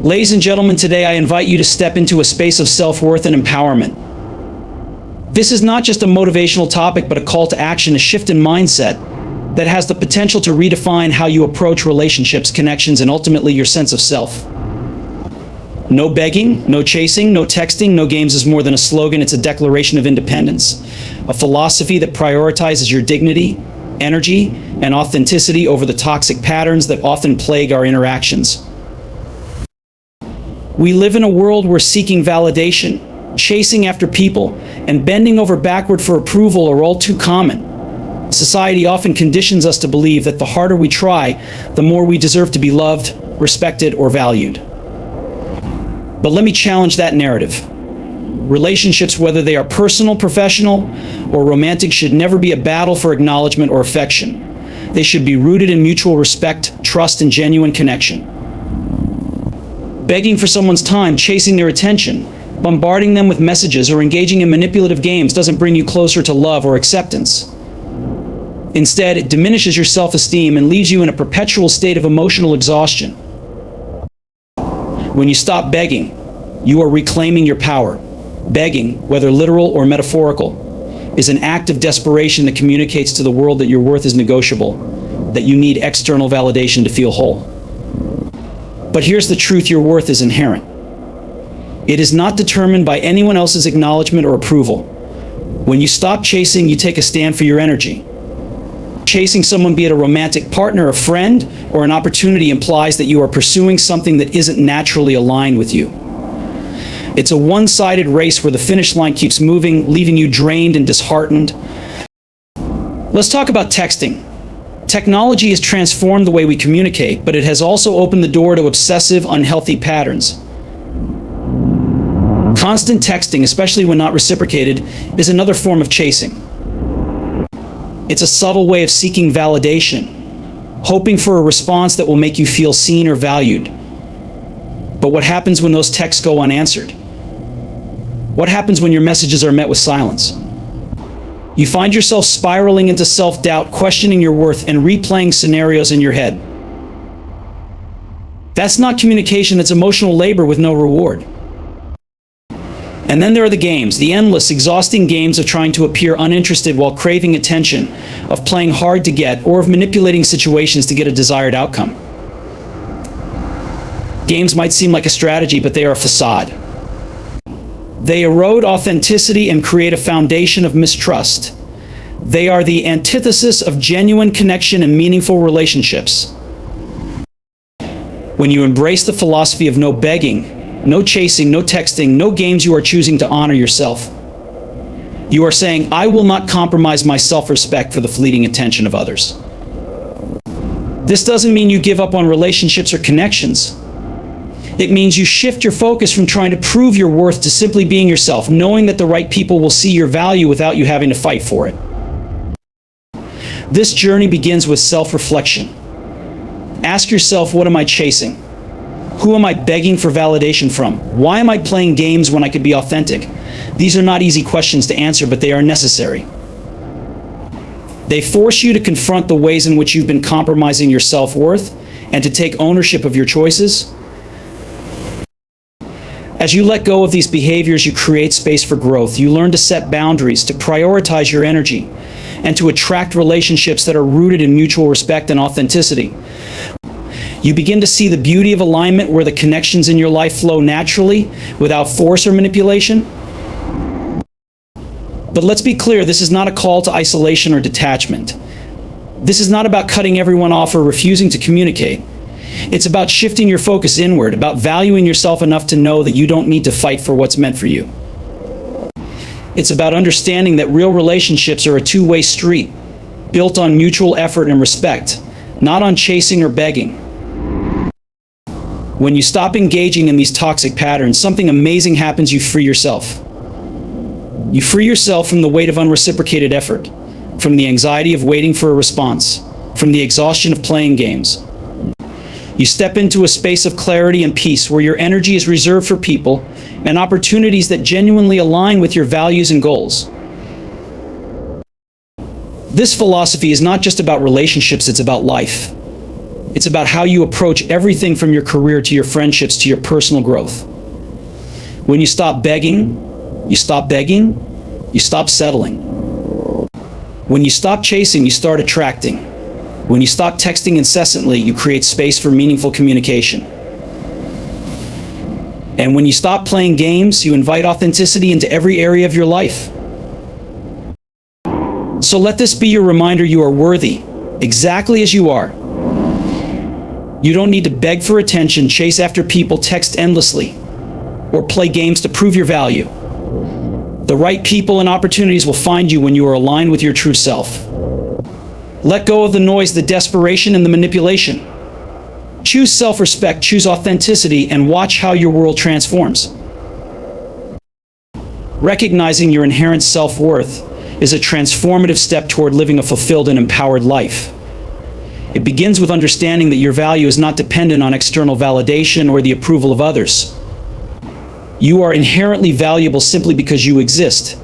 Ladies and gentlemen, today I invite you to step into a space of self-worth and empowerment. This is not just a motivational topic, but a call to action, a shift in mindset that has the potential to redefine how you approach relationships, connections, and ultimately your sense of self. No begging, no chasing, no texting, no games is more than a slogan. It's a declaration of independence, a philosophy that prioritizes your dignity, energy, and authenticity over the toxic patterns that often plague our interactions. We live in a world where seeking validation, chasing after people, and bending over backward for approval are all too common. Society often conditions us to believe that the harder we try, the more we deserve to be loved, respected, or valued. But let me challenge that narrative. Relationships, whether they are personal, professional, or romantic, should never be a battle for acknowledgement or affection. They should be rooted in mutual respect, trust, and genuine connection. Begging for someone's time, chasing their attention, bombarding them with messages, or engaging in manipulative games doesn't bring you closer to love or acceptance. Instead, it diminishes your self-esteem and leaves you in a perpetual state of emotional exhaustion. When you stop begging, you are reclaiming your power. Begging, whether literal or metaphorical, is an act of desperation that communicates to the world that your worth is negotiable, that you need external validation to feel whole. But here's the truth: your worth is inherent. It is not determined by anyone else's acknowledgement or approval. When you stop chasing, you take a stand for your energy. Chasing someone, be it a romantic partner, a friend, or an opportunity, implies that you are pursuing something that isn't naturally aligned with you. It's a one-sided race where the finish line keeps moving, leaving you drained and disheartened. Let's talk about texting. Technology has transformed the way we communicate, but it has also opened the door to obsessive, unhealthy patterns. Constant texting, especially when not reciprocated, is another form of chasing. It's a subtle way of seeking validation, hoping for a response that will make you feel seen or valued. But what happens when those texts go unanswered? What happens when your messages are met with silence? You find yourself spiraling into self-doubt, questioning your worth, and replaying scenarios in your head. That's not communication, that's emotional labor with no reward. And then there are the games, the endless, exhausting games of trying to appear uninterested while craving attention, of playing hard to get, or of manipulating situations to get a desired outcome. Games might seem like a strategy, but they are a facade. They erode authenticity and create a foundation of mistrust. They are the antithesis of genuine connection and meaningful relationships. When you embrace the philosophy of no begging, no chasing, no texting, no games, you are choosing to honor yourself. You are saying, I will not compromise my self-respect for the fleeting attention of others. This doesn't mean you give up on relationships or connections. It means you shift your focus from trying to prove your worth to simply being yourself, knowing that the right people will see your value without you having to fight for it. This journey begins with self-reflection. Ask yourself, what am I chasing? Who am I begging for validation from? Why am I playing games when I could be authentic? These are not easy questions to answer, but they are necessary. They force you to confront the ways in which you've been compromising your self-worth and to take ownership of your choices. As you let go of these behaviors, you create space for growth. You learn to set boundaries, to prioritize your energy, and to attract relationships that are rooted in mutual respect and authenticity. You begin to see the beauty of alignment, where the connections in your life flow naturally, without force or manipulation. But let's be clear, this is not a call to isolation or detachment. This is not about cutting everyone off or refusing to communicate. It's about shifting your focus inward, about valuing yourself enough to know that you don't need to fight for what's meant for you. It's about understanding that real relationships are a two-way street, built on mutual effort and respect, not on chasing or begging. When you stop engaging in these toxic patterns, something amazing happens. You free yourself. You free yourself from the weight of unreciprocated effort, from the anxiety of waiting for a response, from the exhaustion of playing games. You step into a space of clarity and peace, where your energy is reserved for people and opportunities that genuinely align with your values and goals. This philosophy is not just about relationships, it's about life. It's about how you approach everything from your career to your friendships to your personal growth. When you stop begging, you stop settling. When you stop chasing, you start attracting. When you stop texting incessantly, you create space for meaningful communication. And when you stop playing games, you invite authenticity into every area of your life. So let this be your reminder: you are worthy, exactly as you are. You don't need to beg for attention, chase after people, text endlessly, or play games to prove your value. The right people and opportunities will find you when you are aligned with your true self. Let go of the noise, the desperation, and the manipulation. Choose self-respect, choose authenticity, and watch how your world transforms. Recognizing your inherent self-worth is a transformative step toward living a fulfilled and empowered life. It begins with understanding that your value is not dependent on external validation or the approval of others. You are inherently valuable simply because you exist.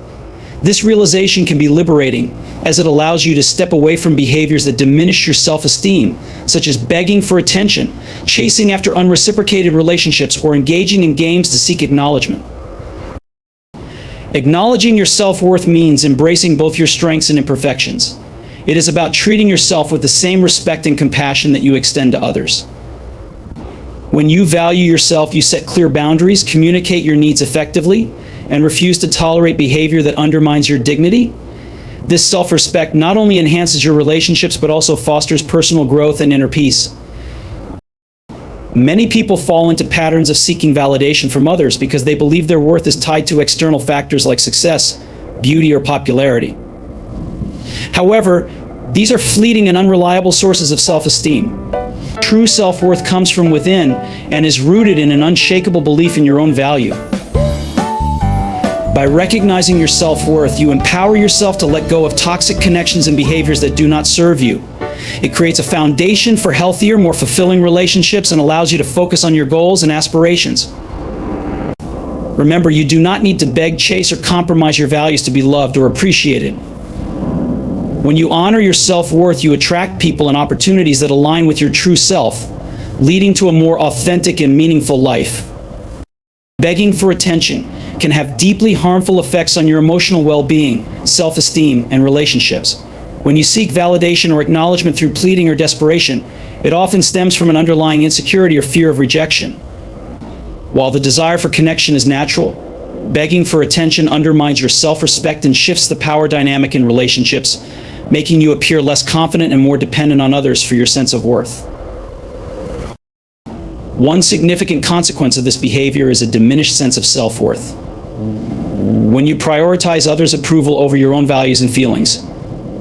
This realization can be liberating, as it allows you to step away from behaviors that diminish your self-esteem, such as begging for attention, chasing after unreciprocated relationships, or engaging in games to seek acknowledgement. Acknowledging your self-worth means embracing both your strengths and imperfections. It is about treating yourself with the same respect and compassion that you extend to others. When you value yourself, you set clear boundaries, communicate your needs effectively, and refuse to tolerate behavior that undermines your dignity. This self-respect not only enhances your relationships, but also fosters personal growth and inner peace. Many people fall into patterns of seeking validation from others because they believe their worth is tied to external factors like success, beauty, or popularity. However, these are fleeting and unreliable sources of self-esteem. True self-worth comes from within and is rooted in an unshakable belief in your own value. By recognizing your self-worth, you empower yourself to let go of toxic connections and behaviors that do not serve you. It creates a foundation for healthier, more fulfilling relationships and allows you to focus on your goals and aspirations. Remember, you do not need to beg, chase, or compromise your values to be loved or appreciated. When you honor your self-worth, you attract people and opportunities that align with your true self, leading to a more authentic and meaningful life. Begging for attention can have deeply harmful effects on your emotional well-being, self-esteem, and relationships. When you seek validation or acknowledgement through pleading or desperation, it often stems from an underlying insecurity or fear of rejection. While the desire for connection is natural, begging for attention undermines your self-respect and shifts the power dynamic in relationships, making you appear less confident and more dependent on others for your sense of worth. One significant consequence of this behavior is a diminished sense of self-worth. When you prioritize others' approval over your own values and feelings,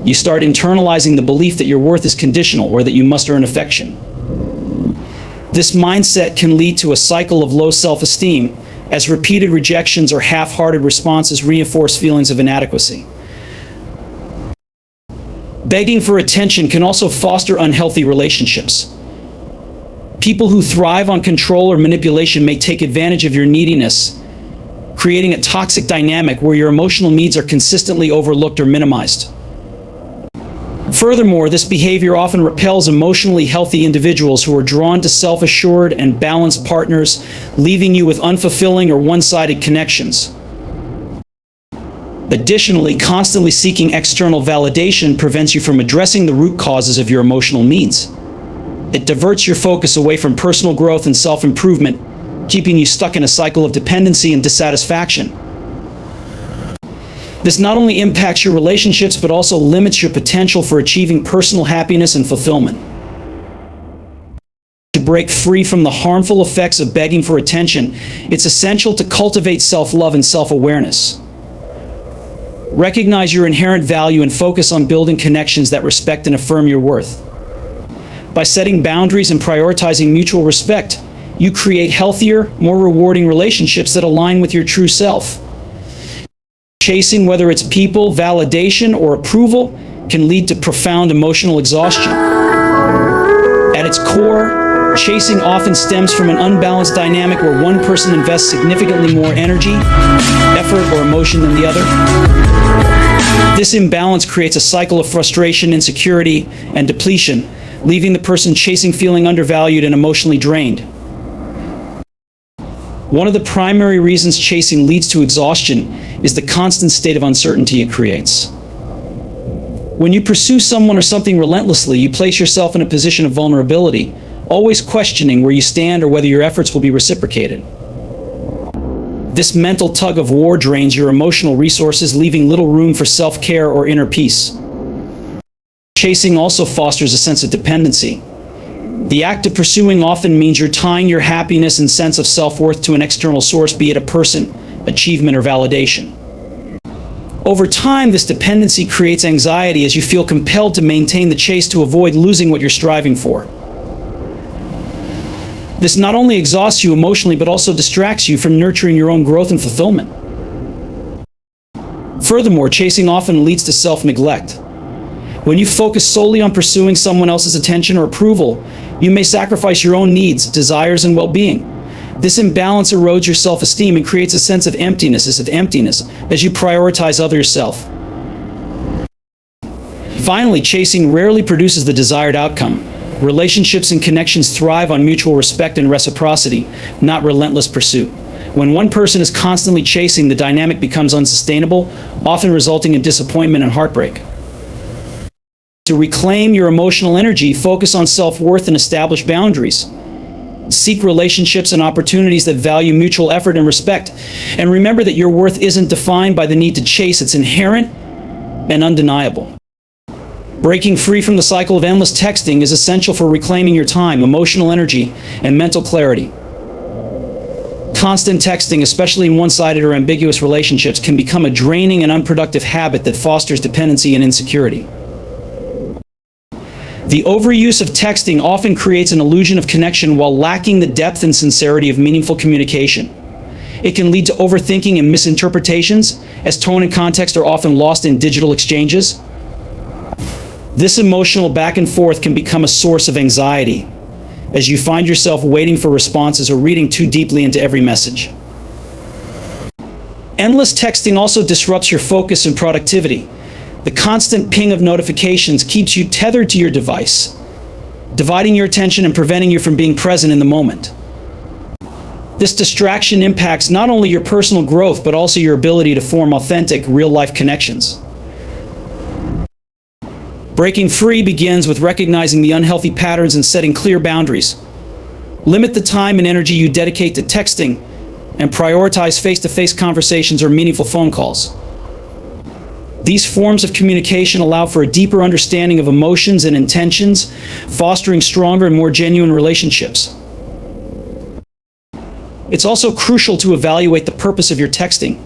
you start internalizing the belief that your worth is conditional or that you must earn affection. This mindset can lead to a cycle of low self-esteem, as repeated rejections or half-hearted responses reinforce feelings of inadequacy. Begging for attention can also foster unhealthy relationships. People who thrive on control or manipulation may take advantage of your neediness, creating a toxic dynamic where your emotional needs are consistently overlooked or minimized. Furthermore, this behavior often repels emotionally healthy individuals who are drawn to self-assured and balanced partners, leaving you with unfulfilling or one-sided connections. Additionally, constantly seeking external validation prevents you from addressing the root causes of your emotional needs. It diverts your focus away from personal growth and self-improvement, keeping you stuck in a cycle of dependency and dissatisfaction. This not only impacts your relationships, but also limits your potential for achieving personal happiness and fulfillment. To break free from the harmful effects of begging for attention, it's essential to cultivate self-love and self-awareness. Recognize your inherent value and focus on building connections that respect and affirm your worth. By setting boundaries and prioritizing mutual respect, you create healthier, more rewarding relationships that align with your true self. Chasing, whether it's people, validation, or approval, can lead to profound emotional exhaustion. At its core, chasing often stems from an unbalanced dynamic where one person invests significantly more energy, effort, or emotion than the other. This imbalance creates a cycle of frustration, insecurity, and depletion, leaving the person chasing feeling undervalued and emotionally drained. One of the primary reasons chasing leads to exhaustion is the constant state of uncertainty it creates. When you pursue someone or something relentlessly, you place yourself in a position of vulnerability, always questioning where you stand or whether your efforts will be reciprocated. This mental tug of war drains your emotional resources, leaving little room for self-care or inner peace. Chasing also fosters a sense of dependency. The act of pursuing often means you're tying your happiness and sense of self-worth to an external source, be it a person, achievement, or validation. Over time, this dependency creates anxiety as you feel compelled to maintain the chase to avoid losing what you're striving for. This not only exhausts you emotionally, but also distracts you from nurturing your own growth and fulfillment. Furthermore, chasing often leads to self-neglect. When you focus solely on pursuing someone else's attention or approval, you may sacrifice your own needs, desires, and well-being. This imbalance erodes your self-esteem and creates a sense of emptiness as you prioritize other yourself. Finally, chasing rarely produces the desired outcome. Relationships and connections thrive on mutual respect and reciprocity, not relentless pursuit. When one person is constantly chasing, the dynamic becomes unsustainable, often resulting in disappointment and heartbreak. To reclaim your emotional energy, focus on self-worth and establish boundaries. Seek relationships and opportunities that value mutual effort and respect. And remember that your worth isn't defined by the need to chase, it's inherent and undeniable. Breaking free from the cycle of endless texting is essential for reclaiming your time, emotional energy, and mental clarity. Constant texting, especially in one-sided or ambiguous relationships, can become a draining and unproductive habit that fosters dependency and insecurity. The overuse of texting often creates an illusion of connection while lacking the depth and sincerity of meaningful communication. It can lead to overthinking and misinterpretations, as tone and context are often lost in digital exchanges. This emotional back and forth can become a source of anxiety, as you find yourself waiting for responses or reading too deeply into every message. Endless texting also disrupts your focus and productivity. The constant ping of notifications keeps you tethered to your device, dividing your attention and preventing you from being present in the moment. This distraction impacts not only your personal growth, but also your ability to form authentic, real-life connections. Breaking free begins with recognizing the unhealthy patterns and setting clear boundaries. Limit the time and energy you dedicate to texting, and prioritize face-to-face conversations or meaningful phone calls. These forms of communication allow for a deeper understanding of emotions and intentions, fostering stronger and more genuine relationships. It's also crucial to evaluate the purpose of your texting.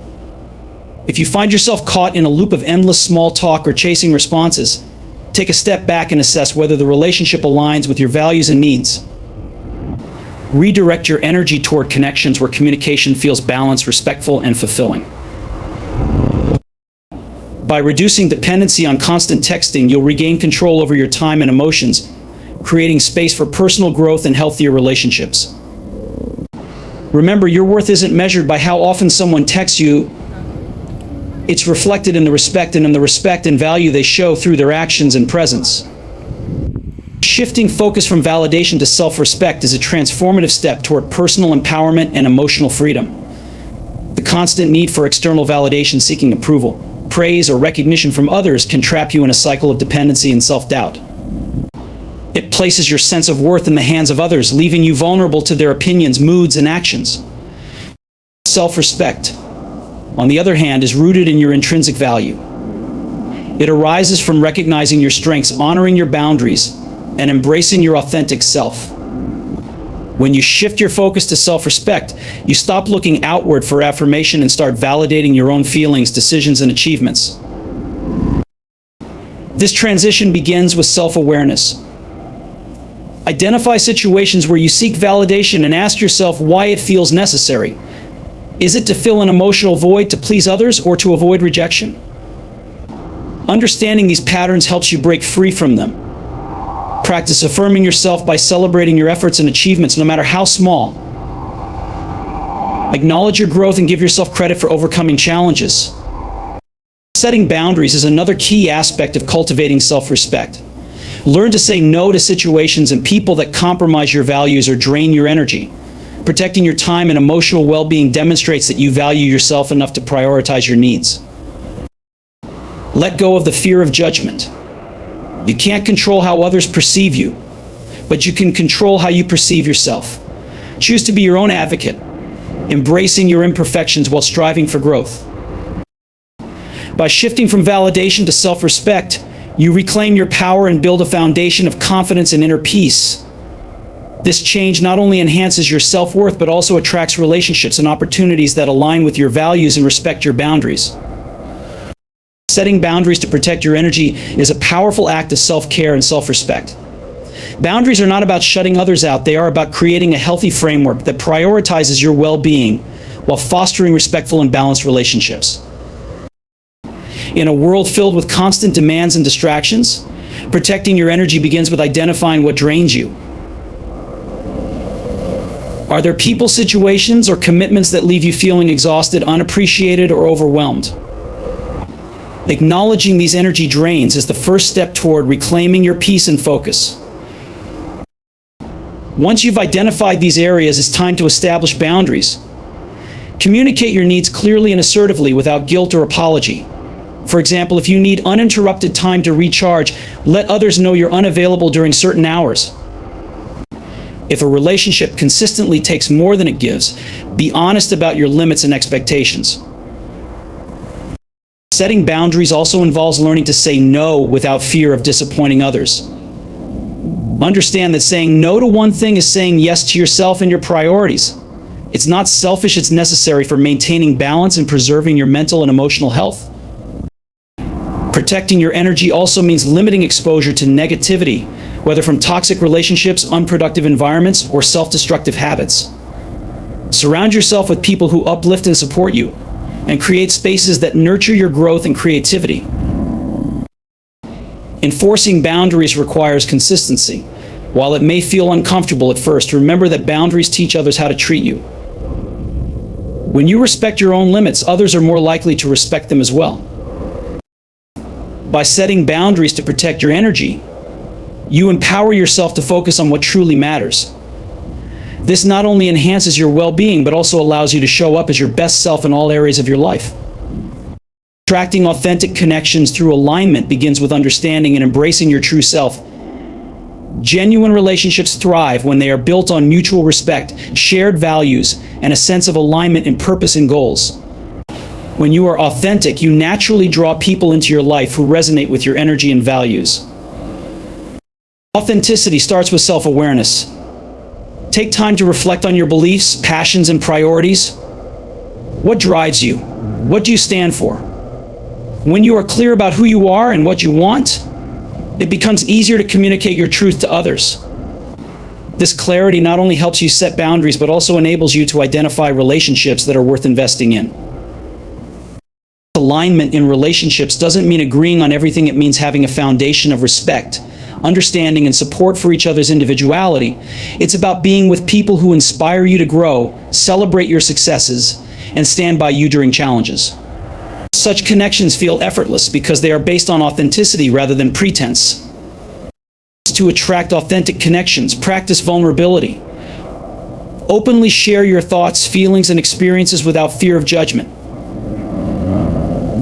If you find yourself caught in a loop of endless small talk or chasing responses, take a step back and assess whether the relationship aligns with your values and needs. Redirect your energy toward connections where communication feels balanced, respectful, and fulfilling. By reducing dependency on constant texting, you'll regain control over your time and emotions, creating space for personal growth and healthier relationships. Remember, your worth isn't measured by how often someone texts you. It's reflected in the respect and value they show through their actions and presence. Shifting focus from validation to self-respect is a transformative step toward personal empowerment and emotional freedom. The constant need for external validation, seeking approval, praise, or recognition from others can trap you in a cycle of dependency and self-doubt. It places your sense of worth in the hands of others, leaving you vulnerable to their opinions, moods, and actions. Self-respect, on the other hand, is rooted in your intrinsic value. It arises from recognizing your strengths, honoring your boundaries, and embracing your authentic self. When you shift your focus to self-respect, you stop looking outward for affirmation and start validating your own feelings, decisions, and achievements. This transition begins with self-awareness. Identify situations where you seek validation and ask yourself why it feels necessary. Is it to fill an emotional void, to please others, or to avoid rejection? Understanding these patterns helps you break free from them. Practice affirming yourself by celebrating your efforts and achievements, no matter how small. Acknowledge your growth and give yourself credit for overcoming challenges. Setting boundaries is another key aspect of cultivating self-respect. Learn to say no to situations and people that compromise your values or drain your energy. Protecting your time and emotional well-being demonstrates that you value yourself enough to prioritize your needs. Let go of the fear of judgment. You can't control how others perceive you, but you can control how you perceive yourself. Choose to be your own advocate, embracing your imperfections while striving for growth. By shifting from validation to self-respect, you reclaim your power and build a foundation of confidence and inner peace. This change not only enhances your self-worth, but also attracts relationships and opportunities that align with your values and respect your boundaries. Setting boundaries to protect your energy is a powerful act of self-care and self-respect. Boundaries are not about shutting others out. They are about creating a healthy framework that prioritizes your well-being while fostering respectful and balanced relationships. In a world filled with constant demands and distractions, protecting your energy begins with identifying what drains you. Are there people, situations, or commitments that leave you feeling exhausted, unappreciated, or overwhelmed? Acknowledging these energy drains is the first step toward reclaiming your peace and focus. Once you've identified these areas, it's time to establish boundaries. Communicate your needs clearly and assertively without guilt or apology. For example, if you need uninterrupted time to recharge, let others know you're unavailable during certain hours. If a relationship consistently takes more than it gives, be honest about your limits and expectations. Setting boundaries also involves learning to say no without fear of disappointing others. Understand that saying no to one thing is saying yes to yourself and your priorities. It's not selfish, it's necessary for maintaining balance and preserving your mental and emotional health. Protecting your energy also means limiting exposure to negativity, whether from toxic relationships, unproductive environments, or self-destructive habits. Surround yourself with people who uplift and support you, and create spaces that nurture your growth and creativity. Enforcing boundaries requires consistency. While it may feel uncomfortable at first, remember that boundaries teach others how to treat you. When you respect your own limits, others are more likely to respect them as well. By setting boundaries to protect your energy, you empower yourself to focus on what truly matters. This not only enhances your well-being, but also allows you to show up as your best self in all areas of your life. Attracting authentic connections through alignment begins with understanding and embracing your true self. Genuine relationships thrive when they are built on mutual respect, shared values, and a sense of alignment in purpose and goals. When you are authentic, you naturally draw people into your life who resonate with your energy and values. Authenticity starts with self-awareness. Take time to reflect on your beliefs, passions, and priorities. What drives you? What do you stand for? When you are clear about who you are and what you want, it becomes easier to communicate your truth to others. This clarity not only helps you set boundaries, but also enables you to identify relationships that are worth investing in. Alignment in relationships doesn't mean agreeing on everything. It means having a foundation of respect, understanding, and support for each other's individuality. It's about being with people who inspire you to grow, celebrate your successes, and stand by you during challenges. Such connections feel effortless because they are based on authenticity rather than pretense. To attract authentic connections, practice vulnerability. Openly share your thoughts, feelings, and experiences without fear of judgment.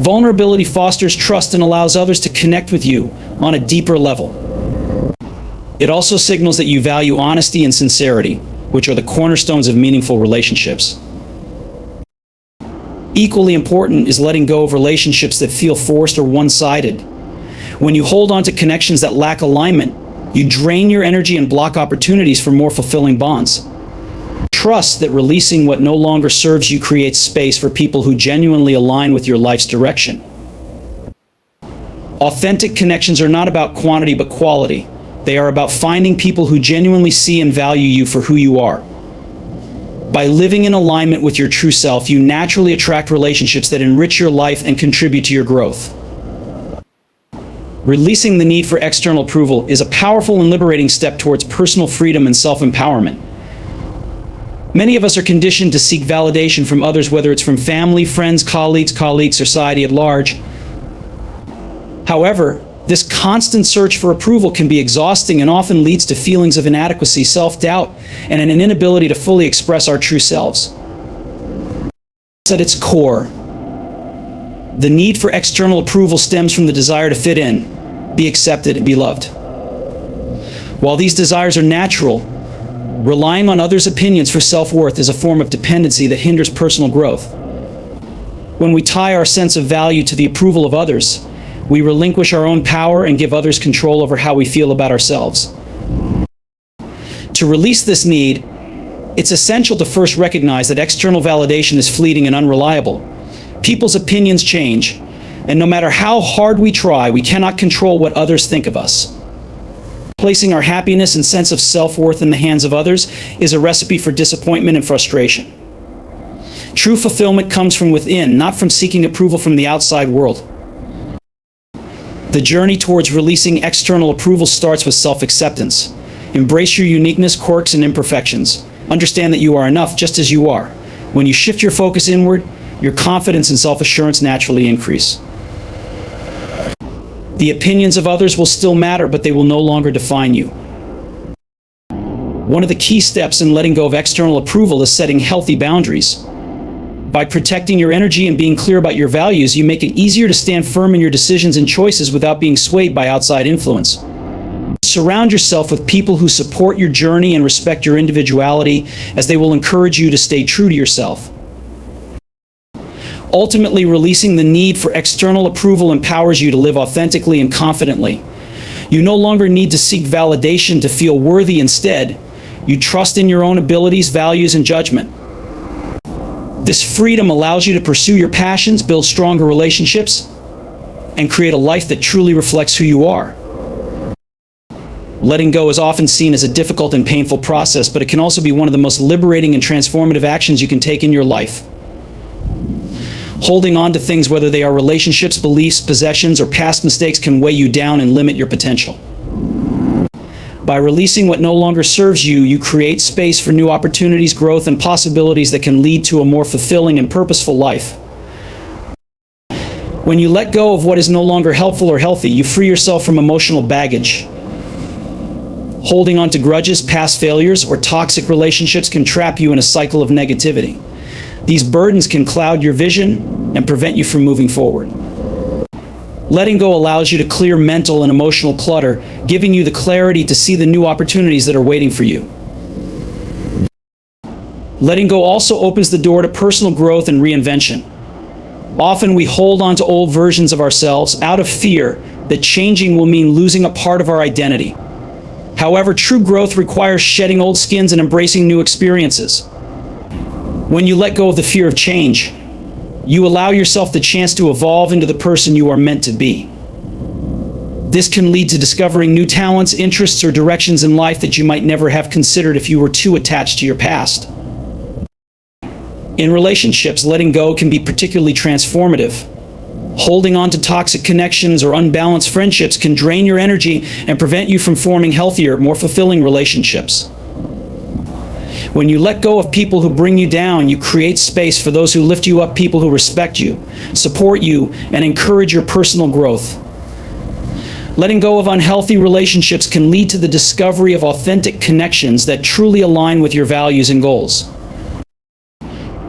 Vulnerability fosters trust and allows others to connect with you on a deeper level. It also signals that you value honesty and sincerity, which are the cornerstones of meaningful relationships. Equally important is letting go of relationships that feel forced or one-sided. When you hold on to connections that lack alignment, you drain your energy and block opportunities for more fulfilling bonds. Trust that releasing what no longer serves you creates space for people who genuinely align with your life's direction. Authentic connections are not about quantity but quality. They are about finding people who genuinely see and value you for who you are. By living in alignment with your true self, you naturally attract relationships that enrich your life and contribute to your growth. Releasing the need for external approval is a powerful and liberating step towards personal freedom and self-empowerment. Many of us are conditioned to seek validation from others, whether it's from family, friends, colleagues, society at large. However, This constant search for approval can be exhausting and often leads to feelings of inadequacy, self-doubt, and an inability to fully express our true selves. At its core, the need for external approval stems from the desire to fit in, be accepted, and be loved. While these desires are natural, relying on others' opinions for self-worth is a form of dependency that hinders personal growth. When we tie our sense of value to the approval of others, we relinquish our own power and give others control over how we feel about ourselves. To release this need, it's essential to first recognize that external validation is fleeting and unreliable. People's opinions change, and no matter how hard we try, we cannot control what others think of us. Placing our happiness and sense of self-worth in the hands of others is a recipe for disappointment and frustration. True fulfillment comes from within, not from seeking approval from the outside world. The journey towards releasing external approval starts with self-acceptance. Embrace your uniqueness, quirks, and imperfections. Understand that you are enough just as you are. When you shift your focus inward, your confidence and self-assurance naturally increase. The opinions of others will still matter, but they will no longer define you. One of the key steps in letting go of external approval is setting healthy boundaries. By protecting your energy and being clear about your values, you make it easier to stand firm in your decisions and choices without being swayed by outside influence. Surround yourself with people who support your journey and respect your individuality, as they will encourage you to stay true to yourself. Ultimately, releasing the need for external approval empowers you to live authentically and confidently. You no longer need to seek validation to feel worthy. Instead, you trust in your own abilities, values, and judgment. This freedom allows you to pursue your passions, build stronger relationships, and create a life that truly reflects who you are. Letting go is often seen as a difficult and painful process, but it can also be one of the most liberating and transformative actions you can take in your life. Holding on to things, whether they are relationships, beliefs, possessions, or past mistakes, can weigh you down and limit your potential. By releasing what no longer serves you, you create space for new opportunities, growth, and possibilities that can lead to a more fulfilling and purposeful life. When you let go of what is no longer helpful or healthy, you free yourself from emotional baggage. Holding on to grudges, past failures, or toxic relationships can trap you in a cycle of negativity. These burdens can cloud your vision and prevent you from moving forward. Letting go allows you to clear mental and emotional clutter, giving you the clarity to see the new opportunities that are waiting for you. Letting go also opens the door to personal growth and reinvention. Often we hold on to old versions of ourselves out of fear that changing will mean losing a part of our identity. However, true growth requires shedding old skins and embracing new experiences. When you let go of the fear of change, you allow yourself the chance to evolve into the person you are meant to be. This can lead to discovering new talents, interests, or directions in life that you might never have considered if you were too attached to your past. In relationships, letting go can be particularly transformative. Holding on to toxic connections or unbalanced friendships can drain your energy and prevent you from forming healthier, more fulfilling relationships. When you let go of people who bring you down, you create space for those who lift you up, people who respect you, support you, and encourage your personal growth. Letting go of unhealthy relationships can lead to the discovery of authentic connections that truly align with your values and goals.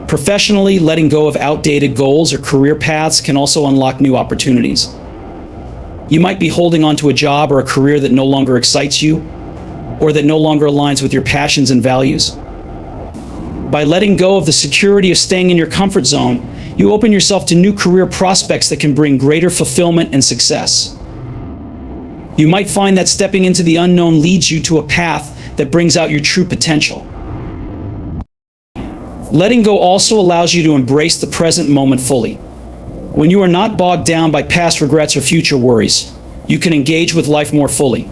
Professionally, letting go of outdated goals or career paths can also unlock new opportunities. You might be holding on to a job or a career that no longer excites you, or that no longer aligns with your passions and values. By letting go of the security of staying in your comfort zone, you open yourself to new career prospects that can bring greater fulfillment and success. You might find that stepping into the unknown leads you to a path that brings out your true potential. Letting go also allows you to embrace the present moment fully. When you are not bogged down by past regrets or future worries, you can engage with life more fully.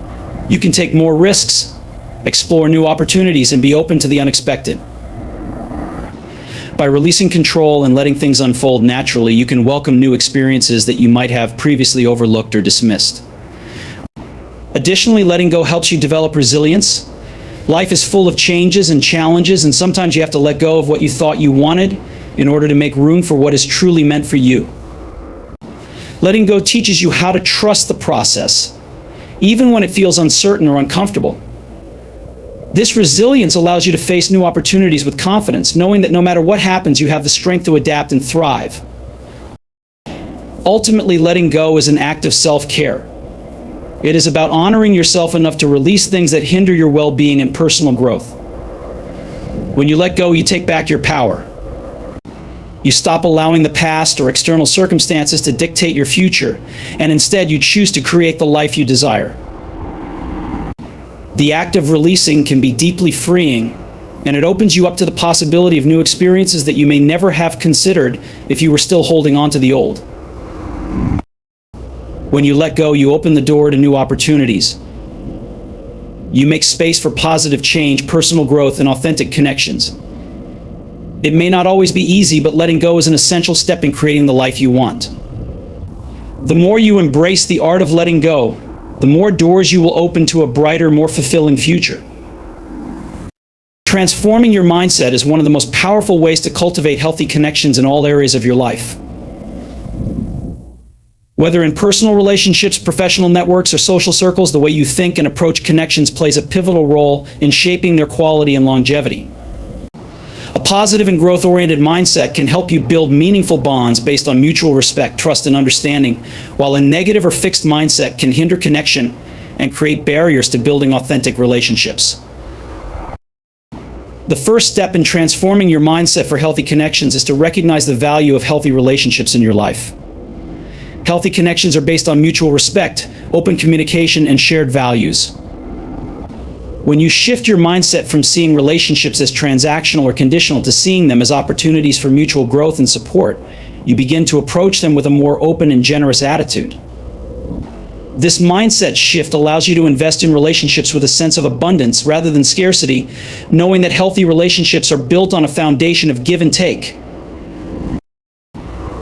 You can take more risks, explore new opportunities, and be open to the unexpected. By releasing control and letting things unfold naturally, you can welcome new experiences that you might have previously overlooked or dismissed. Additionally, letting go helps you develop resilience. Life is full of changes and challenges, and sometimes you have to let go of what you thought you wanted in order to make room for what is truly meant for you. Letting go teaches you how to trust the process, even when it feels uncertain or uncomfortable. This resilience allows you to face new opportunities with confidence, knowing that no matter what happens, you have the strength to adapt and thrive. Ultimately, letting go is an act of self-care. It is about honoring yourself enough to release things that hinder your well-being and personal growth. When you let go, you take back your power. You stop allowing the past or external circumstances to dictate your future, and instead you choose to create the life you desire. The act of releasing can be deeply freeing, and it opens you up to the possibility of new experiences that you may never have considered if you were still holding on to the old. When you let go, you open the door to new opportunities. You make space for positive change, personal growth, and authentic connections. It may not always be easy, but letting go is an essential step in creating the life you want. The more you embrace the art of letting go, the more doors you will open to a brighter, more fulfilling future. Transforming your mindset is one of the most powerful ways to cultivate healthy connections in all areas of your life. Whether in personal relationships, professional networks, or social circles, the way you think and approach connections plays a pivotal role in shaping their quality and longevity. A positive and growth-oriented mindset can help you build meaningful bonds based on mutual respect, trust, and understanding, while a negative or fixed mindset can hinder connection and create barriers to building authentic relationships. The first step in transforming your mindset for healthy connections is to recognize the value of healthy relationships in your life. Healthy connections are based on mutual respect, open communication, and shared values. When you shift your mindset from seeing relationships as transactional or conditional to seeing them as opportunities for mutual growth and support, you begin to approach them with a more open and generous attitude. This mindset shift allows you to invest in relationships with a sense of abundance rather than scarcity, knowing that healthy relationships are built on a foundation of give and take.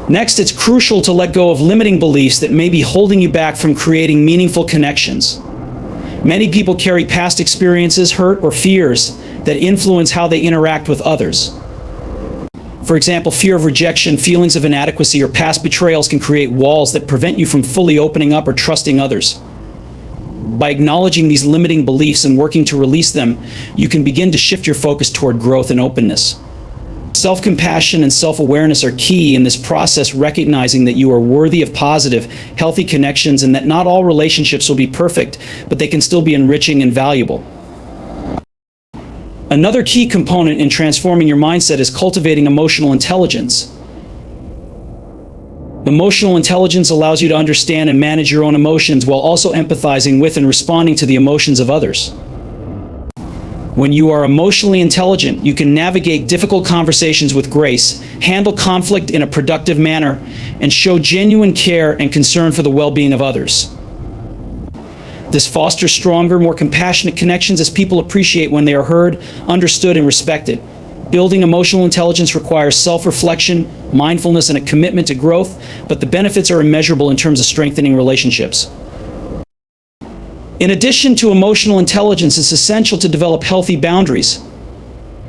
Next, it's crucial to let go of limiting beliefs that may be holding you back from creating meaningful connections. Many people carry past experiences, hurt, or fears that influence how they interact with others. For example, fear of rejection, feelings of inadequacy, or past betrayals can create walls that prevent you from fully opening up or trusting others. By acknowledging these limiting beliefs and working to release them, you can begin to shift your focus toward growth and openness. Self-compassion and self-awareness are key in this process, recognizing that you are worthy of positive, healthy connections and that not all relationships will be perfect, but they can still be enriching and valuable. Another key component in transforming your mindset is cultivating emotional intelligence. Emotional intelligence allows you to understand and manage your own emotions while also empathizing with and responding to the emotions of others. When you are emotionally intelligent, you can navigate difficult conversations with grace, handle conflict in a productive manner, and show genuine care and concern for the well-being of others. This fosters stronger, more compassionate connections as people appreciate when they are heard, understood, and respected. Building emotional intelligence requires self-reflection, mindfulness, and a commitment to growth, but the benefits are immeasurable in terms of strengthening relationships. In addition to emotional intelligence, it's essential to develop healthy boundaries.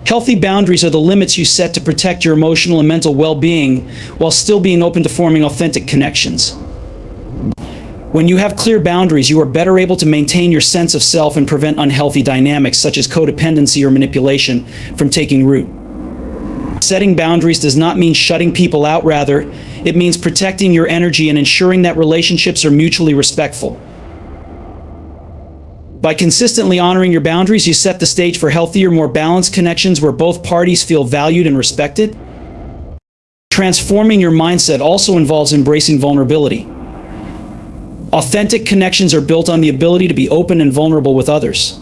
Healthy boundaries are the limits you set to protect your emotional and mental well-being while still being open to forming authentic connections. When you have clear boundaries, you are better able to maintain your sense of self and prevent unhealthy dynamics such as codependency or manipulation from taking root. Setting boundaries does not mean shutting people out, rather, it means protecting your energy and ensuring that relationships are mutually respectful. By consistently honoring your boundaries, you set the stage for healthier, more balanced connections where both parties feel valued and respected. Transforming your mindset also involves embracing vulnerability. Authentic connections are built on the ability to be open and vulnerable with others.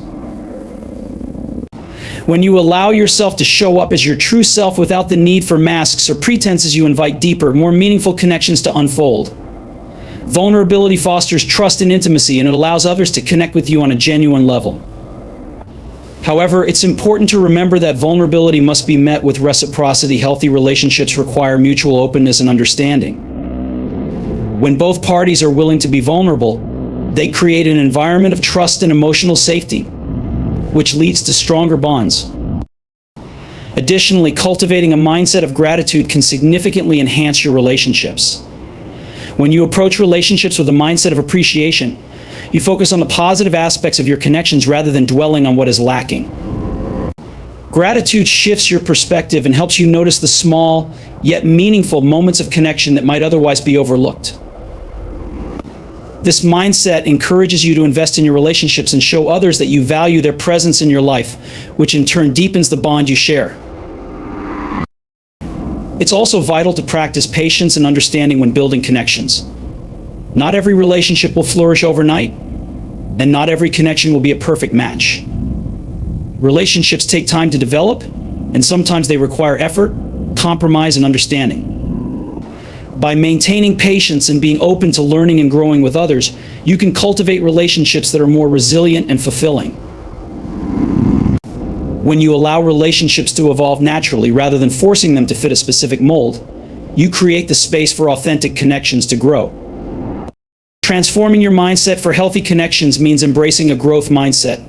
When you allow yourself to show up as your true self without the need for masks or pretenses, you invite deeper, more meaningful connections to unfold. Vulnerability fosters trust and intimacy, and it allows others to connect with you on a genuine level. However, it's important to remember that vulnerability must be met with reciprocity. Healthy relationships require mutual openness and understanding. When both parties are willing to be vulnerable, they create an environment of trust and emotional safety, which leads to stronger bonds. Additionally, cultivating a mindset of gratitude can significantly enhance your relationships. When you approach relationships with a mindset of appreciation, you focus on the positive aspects of your connections rather than dwelling on what is lacking. Gratitude shifts your perspective and helps you notice the small, yet meaningful moments of connection that might otherwise be overlooked. This mindset encourages you to invest in your relationships and show others that you value their presence in your life, which in turn deepens the bond you share. It's also vital to practice patience and understanding when building connections. Not every relationship will flourish overnight, and not every connection will be a perfect match. Relationships take time to develop, and sometimes they require effort, compromise, and understanding. By maintaining patience and being open to learning and growing with others, you can cultivate relationships that are more resilient and fulfilling. When you allow relationships to evolve naturally rather than forcing them to fit a specific mold, you create the space for authentic connections to grow. Transforming your mindset for healthy connections means embracing a growth mindset.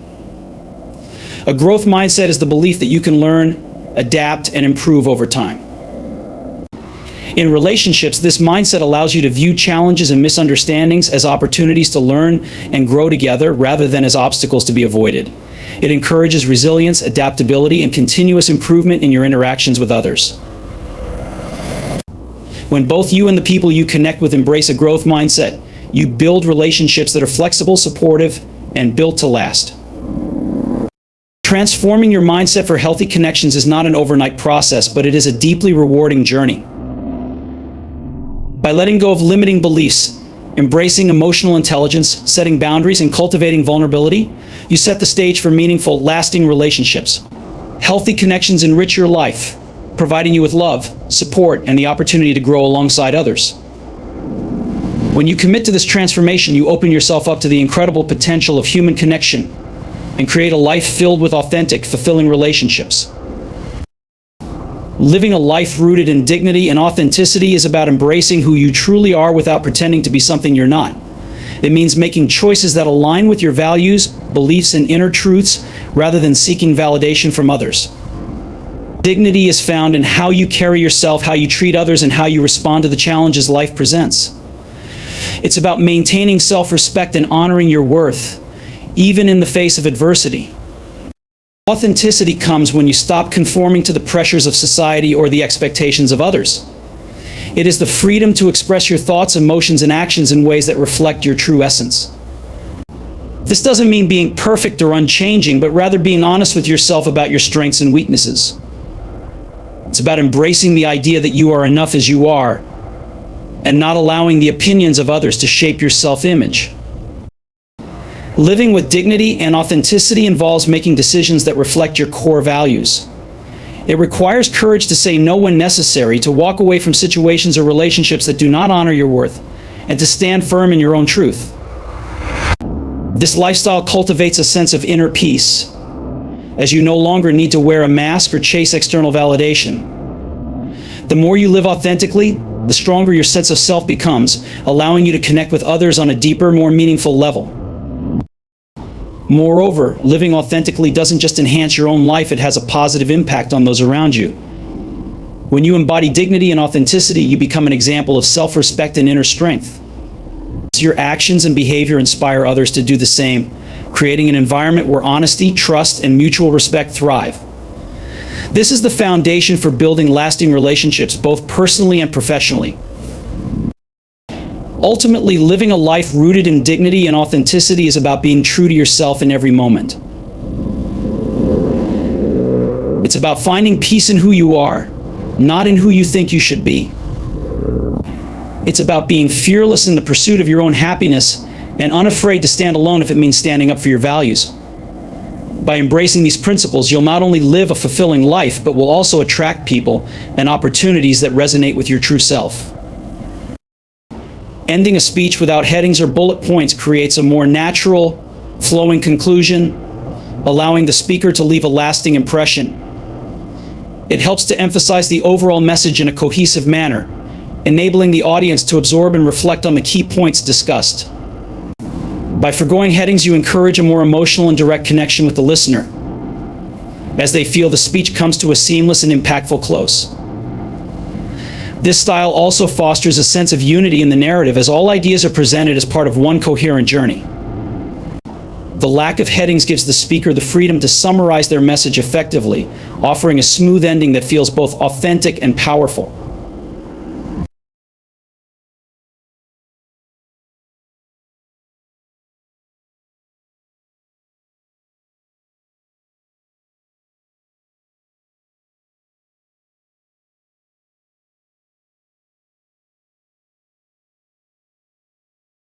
A growth mindset is the belief that you can learn, adapt, and improve over time. In relationships, this mindset allows you to view challenges and misunderstandings as opportunities to learn and grow together rather than as obstacles to be avoided. It encourages resilience, adaptability, and continuous improvement in your interactions with others. When both you and the people you connect with embrace a growth mindset, you build relationships that are flexible, supportive, and built to last. Transforming your mindset for healthy connections is not an overnight process, but it is a deeply rewarding journey. By letting go of limiting beliefs, embracing emotional intelligence, setting boundaries, and cultivating vulnerability, you set the stage for meaningful, lasting relationships. Healthy connections enrich your life, providing you with love, support, and the opportunity to grow alongside others. When you commit to this transformation, you open yourself up to the incredible potential of human connection and create a life filled with authentic, fulfilling relationships. Living a life rooted in dignity and authenticity is about embracing who you truly are without pretending to be something you're not. It means making choices that align with your values, beliefs, and inner truths rather than seeking validation from others. Dignity is found in how you carry yourself, how you treat others, and how you respond to the challenges life presents. It's about maintaining self-respect and honoring your worth, even in the face of adversity. Authenticity comes when you stop conforming to the pressures of society or the expectations of others. It is the freedom to express your thoughts, emotions, and actions in ways that reflect your true essence. This doesn't mean being perfect or unchanging, but rather being honest with yourself about your strengths and weaknesses. It's about embracing the idea that you are enough as you are, and not allowing the opinions of others to shape your self-image. Living with dignity and authenticity involves making decisions that reflect your core values. It requires courage to say no when necessary, to walk away from situations or relationships that do not honor your worth, and to stand firm in your own truth. This lifestyle cultivates a sense of inner peace, as you no longer need to wear a mask or chase external validation. The more you live authentically, the stronger your sense of self becomes, allowing you to connect with others on a deeper, more meaningful level. Moreover, living authentically doesn't just enhance your own life, it has a positive impact on those around you. When you embody dignity and authenticity, you become an example of self-respect and inner strength. Your actions and behavior inspire others to do the same, creating an environment where honesty, trust, and mutual respect thrive. This is the foundation for building lasting relationships, both personally and professionally. Ultimately, living a life rooted in dignity and authenticity is about being true to yourself in every moment. It's about finding peace in who you are, not in who you think you should be. It's about being fearless in the pursuit of your own happiness and unafraid to stand alone if it means standing up for your values. By embracing these principles, you'll not only live a fulfilling life, but will also attract people and opportunities that resonate with your true self. Ending a speech without headings or bullet points creates a more natural, flowing conclusion, allowing the speaker to leave a lasting impression. It helps to emphasize the overall message in a cohesive manner, enabling the audience to absorb and reflect on the key points discussed. By foregoing headings, you encourage a more emotional and direct connection with the listener, as they feel the speech comes to a seamless and impactful close. This style also fosters a sense of unity in the narrative, as all ideas are presented as part of one coherent journey. The lack of headings gives the speaker the freedom to summarize their message effectively, offering a smooth ending that feels both authentic and powerful.